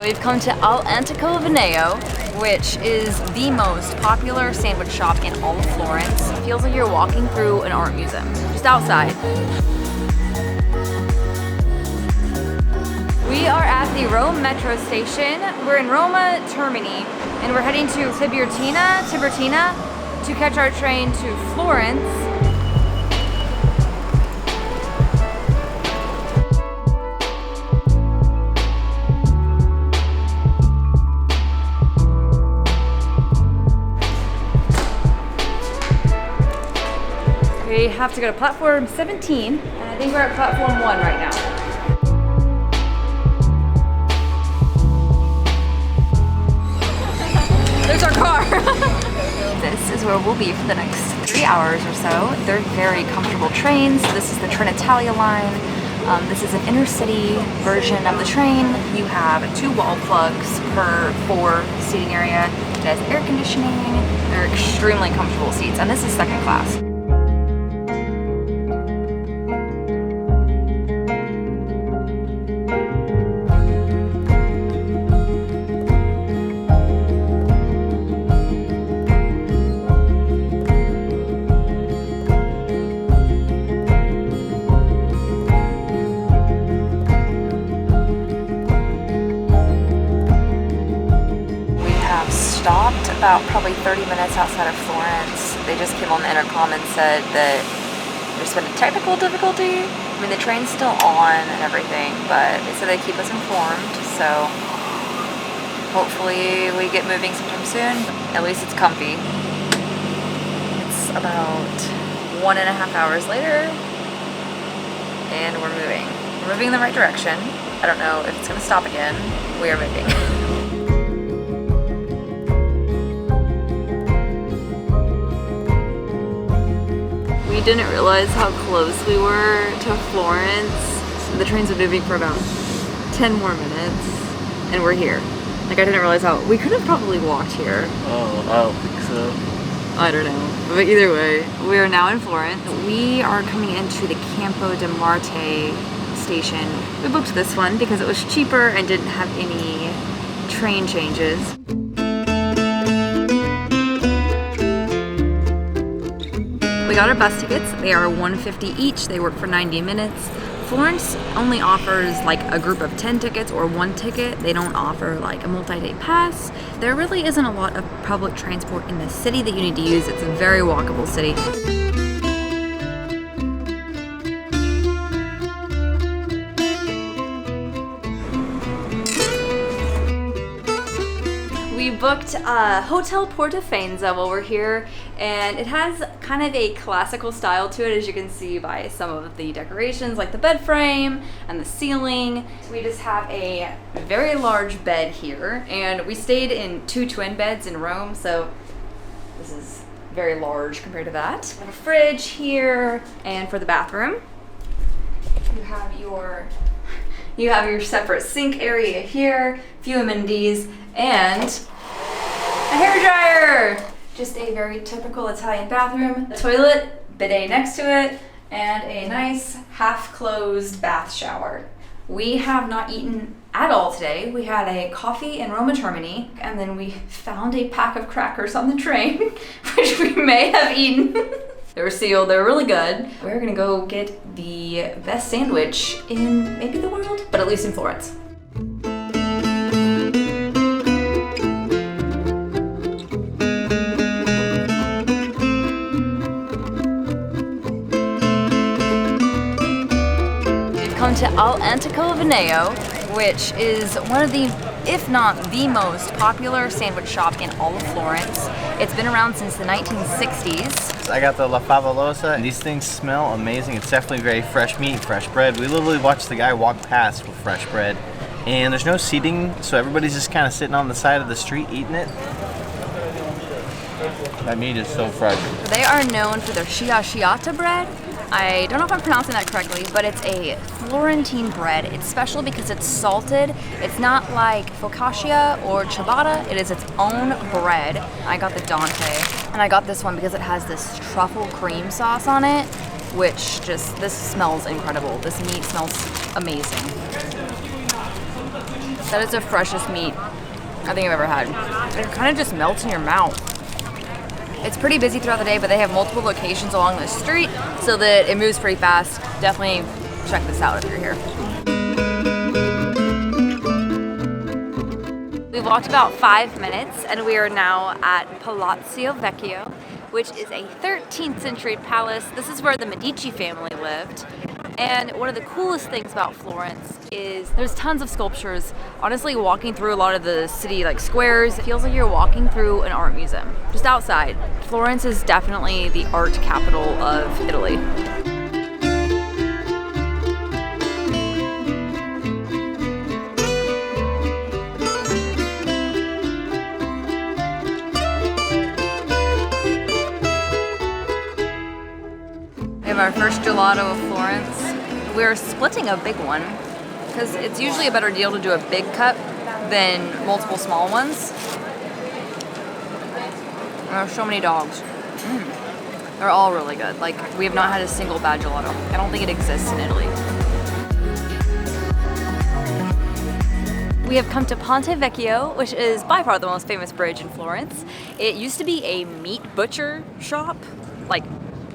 We've come to All'Antico Vinaio, which is the most popular sandwich shop in all of Florence. It feels like you're walking through an art museum, just outside. We are at the Rome metro station. We're in Roma Termini, and we're heading to Tiburtina to catch our train to Florence. We have to go to platform 17, and I think we're at platform 1 right now. There's our car! This is where we'll be for the next 3 hours or so. They're very comfortable trains. This is the Trenitalia line. This is an inner city version of the train. You have 2 wall plugs per 4 seating area. It has air conditioning. They're extremely comfortable seats, and this is second class. Stopped about probably 30 minutes outside of Florence. They just came on the intercom and said that there's been a technical difficulty. I mean, the train's still on and everything, but they said they keep us informed, so hopefully we get moving sometime soon. At least it's comfy. It's about 1.5 hours later, and we're moving. We're moving in the right direction. I don't know if it's gonna stop again. We are moving. We didn't realize how close we were to Florence. The trains have been moving for about 10 more minutes, and we're here. Like, I didn't realize how, we could have probably walked here. Oh, I don't think so. I don't know, but either way, we are now in Florence. We are coming into the Campo de Marte station. We booked this one because it was cheaper and didn't have any train changes. We got our bus tickets. They are $150 each. They work for 90 minutes. Florence only offers like a group of 10 tickets or 1 ticket. They don't offer like a multi-day pass. There really isn't a lot of public transport in the city that you need to use. It's a very walkable city. We booked Hotel Portofenza while we're here, and it has kind of a classical style to it, as you can see by some of the decorations, like the bed frame and the ceiling. We just have a very large bed here, and we stayed in 2 twin beds in Rome, so this is very large compared to that. We have a fridge here, and for the bathroom, you have your separate sink area here, a few amenities, and a hairdryer. Just a very typical Italian bathroom. A toilet, bidet next to it, and a nice half-closed bath shower. We have not eaten at all today. We had a coffee in Roma Termini, and then we found a pack of crackers on the train, which we may have eaten. They were sealed, they were really good. We're gonna go get the best sandwich in maybe the world, but at least in Florence. We've come to All'Antico Vinaio, which is one of the, if not the most popular sandwich shop in all of Florence. It's been around since the 1960s. I got the La Favolosa, and these things smell amazing. It's definitely very fresh meat, fresh bread. We literally watched the guy walk past with fresh bread. And there's no seating, so everybody's just kind of sitting on the side of the street eating it. That meat is so fresh. They are known for their sciacciata bread. I don't know if I'm pronouncing that correctly, but it's a Florentine bread. It's special because it's salted. It's not like focaccia or ciabatta. It is its own bread. I got the Dante, and I got this one because it has this truffle cream sauce on it, which just, this smells incredible. This meat smells amazing. That is the freshest meat I think I've ever had. It kind of just melts in your mouth. It's pretty busy throughout the day, but they have multiple locations along the street so that it moves pretty fast. Definitely check this out if you're here. We've walked about 5 minutes and we are now at Palazzo Vecchio, which is a 13th century palace. This is where the Medici family lived. And one of the coolest things about Florence is there's tons of sculptures. Honestly, walking through a lot of the city squares, it feels like you're walking through an art museum, just outside. Florence is definitely the art capital of Italy. We have our first gelato of Florence. We're splitting a big one because it's usually a better deal to do a big cup than multiple small ones. There are so many dogs. They're all really good. We have not had a single bad gelato. I don't think it exists in Italy. We have come to Ponte Vecchio, which is by far the most famous bridge in Florence. It used to be a meat butcher shop.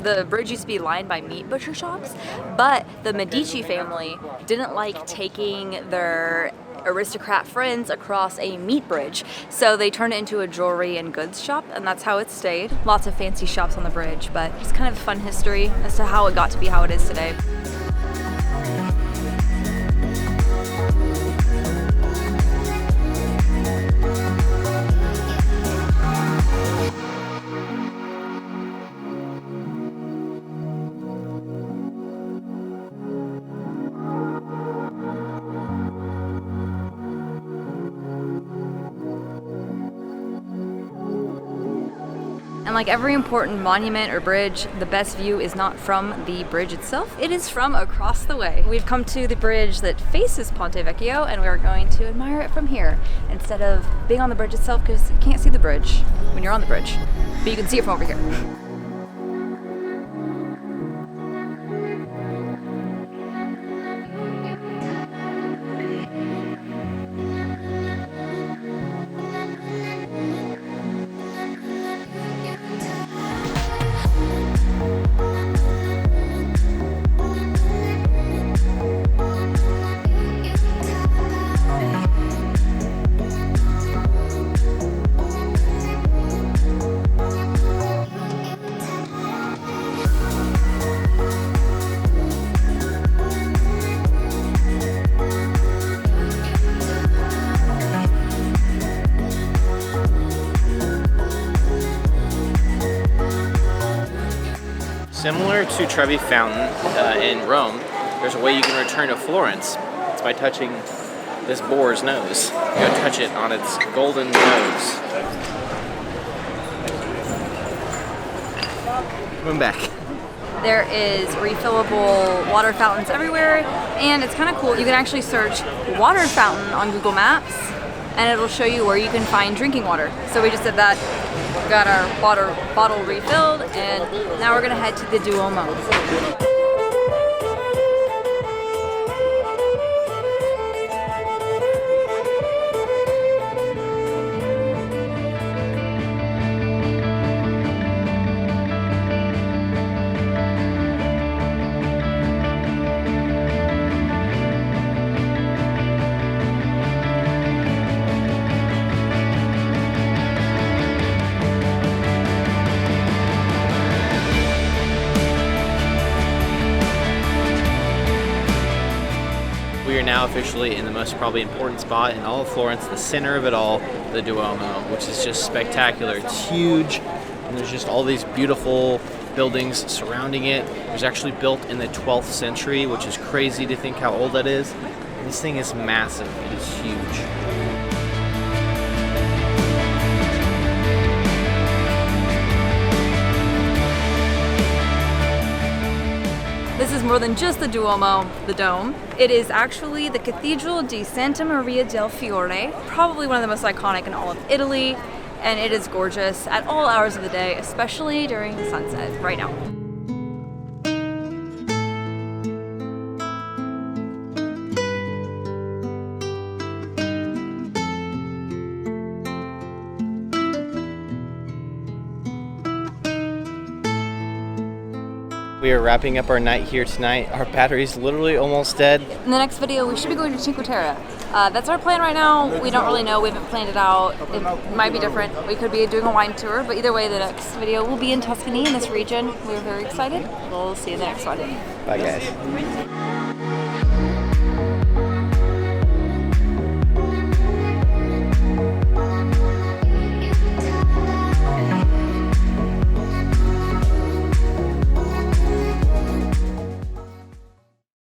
The bridge used to be lined by meat butcher shops, but the Medici family didn't like taking their aristocrat friends across a meat bridge, so they turned it into a jewelry and goods shop, and that's how it stayed. Lots of fancy shops on the bridge, but it's kind of a fun history as to how it got to be how it is today. And like every important monument or bridge, the best view is not from the bridge itself, it is from across the way. We've come to the bridge that faces Ponte Vecchio and we're going to admire it from here instead of being on the bridge itself, because you can't see the bridge when you're on the bridge, but you can see it from over here. Similar to Trevi Fountain in Rome, there's a way you can return to Florence. It's by touching this boar's nose. You gotta touch it on its golden nose. Come back. There is refillable water fountains everywhere, and it's kind of cool. You can actually search water fountain on Google Maps, and it'll show you where you can find drinking water. So we just did that. Got our water bottle refilled, and now we're gonna head to the Duomo. We are now officially in the most probably important spot in all of Florence, the center of it all, the Duomo, which is just spectacular. It's huge, and there's just all these beautiful buildings surrounding it. It was actually built in the 12th century, which is crazy to think how old that is. And this thing is massive. It is huge. This is more than just the Duomo, the dome. It is actually the Cathedral di Santa Maria del Fiore, probably one of the most iconic in all of Italy, and it is gorgeous at all hours of the day, especially during the sunset right now. We are wrapping up our night here tonight. Our battery's literally almost dead. In the next video, we should be going to Cinque Terre. That's our plan right now. We don't really know. We haven't planned it out. It might be different. We could be doing a wine tour, but either way, the next video will be in Tuscany, in this region. We're very excited. We'll see you in the next one. Bye, guys.